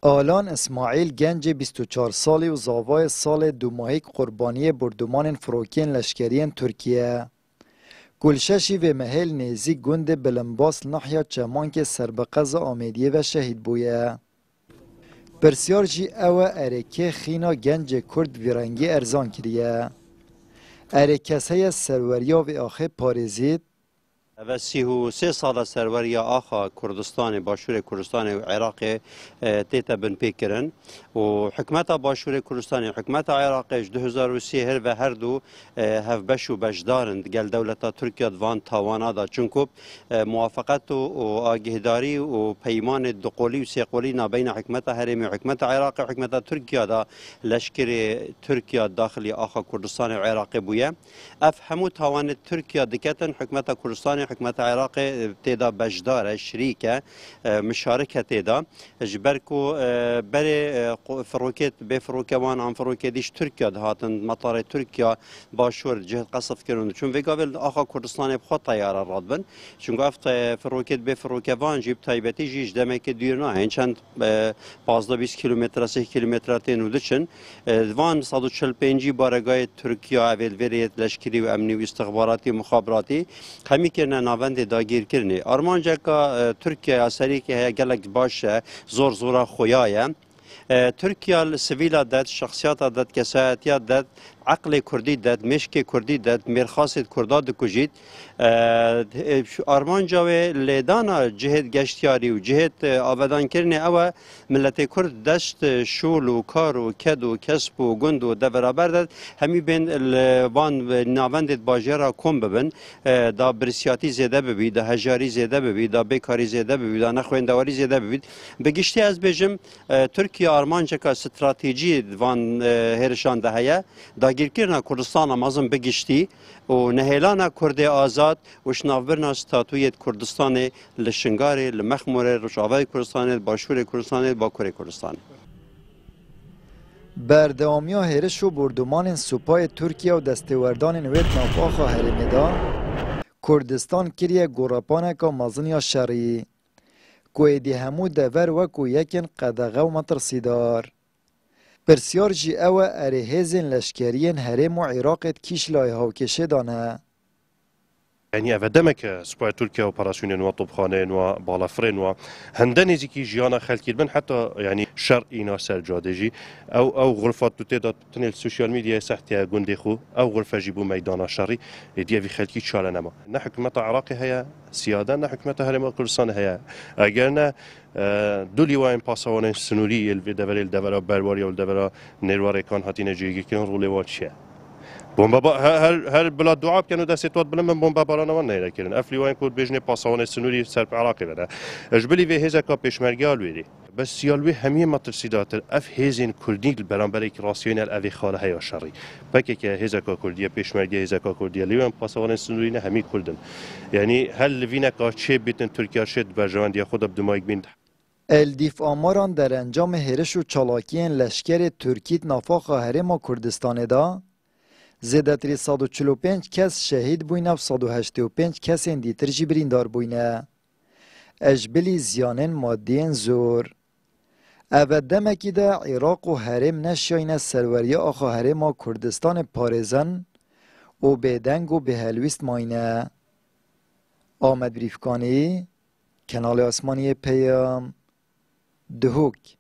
آلان اسماعیل گنج 24 سالی و زاوای سال دوماهی قربانی بردمان فروکین لشکریان ترکیه. گلششی و محل نیزی گند بلنباس نحیا چمان که سربقز آمیدیه و شهید بویه. پرسیار جی اوه ارکه خینا گنج کرد ویرنگی ارزان کریه. ارکسه سروریا و آخه پارزید و 33 سال سروری آخا کردستان باشور کردستان و عراق تیتا بن پیکرن و حکمت باشور کردستان حکمت عراق 2003 هر و هر دو هف بش و بشدارند گل دولت ترکیه دوان تاوانا دا چونکو موافقت و آگهداری و پیمان دقولی و سیقولی نابین حکمت هرمی و حکمت عراق و حکمت ترکیه دا لشکر ترکیه داخلی آخا کردستان و عراق بویه اف همو تاوان ترکیه دکتن حکمت کردستان حکمت عراق تیدا بجدار شریکه مشارکه تیدا جبرکو بر فروکت به فروکوان عن فروکدیش ترکیه دهاتن مطار ترکیه باشور جهت قصف کردن چون ویگاول آخا کردستان بخواد طیاره راد بن چون گفت فروکت به فروکوان جیب تایبتی جیش دمک دیر نه این چند 15-20 کیلومتر 3 کیلومتر تین ودشن وان 145 بارگاه ترکیه اول وریت لشکری و امنی و استخباراتی مخابراتی همی که ناوند داگیر کرنی آرمانجا که ترکیه اثری که گلک باشه زور زورا خویاه ترکیه سویل داد شخصیت داد کسایتیات داد عقل کردی داد مشک کردی داد مرخاص کرداد کجید آرمانجا و لیدانا جهت گشتیاری و جهت آبادان کرنی او ملت کرد دست شول و کار و کد و کسب و گند و دورابر داد همی بین وان ناوند باجرا کم ببن دا برسیاتی زیده ببید دا هجاری زیده ببید دا بیکاری زیده ببید دا نخویندواری زیده ببید بگشتی از بجم ترکیه آرمانجا که استراتژی وان هرشان دهیه داگیرکرنا کردستان مازم بگشتی و نهیلانا کرد آزاد و شناورنا ستاتویت کردستان لشنگاری لمخمور رشاوه کردستان باشور کردستان باکور کردستان بردهامیا هرش و بردمان سپای ترکیه و دستوردان نویت نافاخا هرمدا کردستان کریه گوراپانه که مازنیا شرعی کویدی همو دور وکو یکن قدغه و مترسیدار پرسیار جی اوه اره هزین لشکرین هرم و عراقت کیش لای هاوکشه دانه يعني أفدمك سباي تركيا وباراسيون وطبخانين وبالافرين وهندني زيكي جيانا خلكي بن حتى يعني شرقي ناس جادجي او غرفات تدا تنل السوشيال ميديا سحتيا غونديخو او غرفه جيبو ميدان شرقي دي في خلكي تشالنما نا حكومه عراقي هي سياده نا حكومه هرم كردستان هي اگرنا دولی و این پاسوان سنوری الوی دورا برباری و دورا نیروی کان هاتین جیگی کن رولی واتشه بمبا هر بلاد دعاب كانوا داستوات بلم بمبا بارانا وانا هيدا كيرن افلي وين كود بيجني باسوان السنوري سرب عراقي بدا جبلي في هيزا كا بيشمرغال ويري بس يالوي همي ما ترسيدات اف هيزين كردي البرامبريك راسيونال افي خاله هيا شري بكي كا هيزا كا كرديه بيشمرغي هيزا كا كرديه ليون باسوان السنوري همي كردن يعني هل فينا كا تشي بيتن تركيا شد برجوان دي خود بدمايك بين الدیف آماران در انجام هرش و چالاکیین لشکر ترکیت نافاخ هرم کردستان دا زیادتری 145 کس شهید بوینه و 185 کس دیتر جی بریندار بوینه. اجبلی زیانن مادین زور. اول دمکی ده عراق و هرم نشاینه سروری آخا هرم کردستان پارزن و بیدنگ و به هلویست ماینه. آمد بریفکانی، کانال آسمانی پیام، دهوک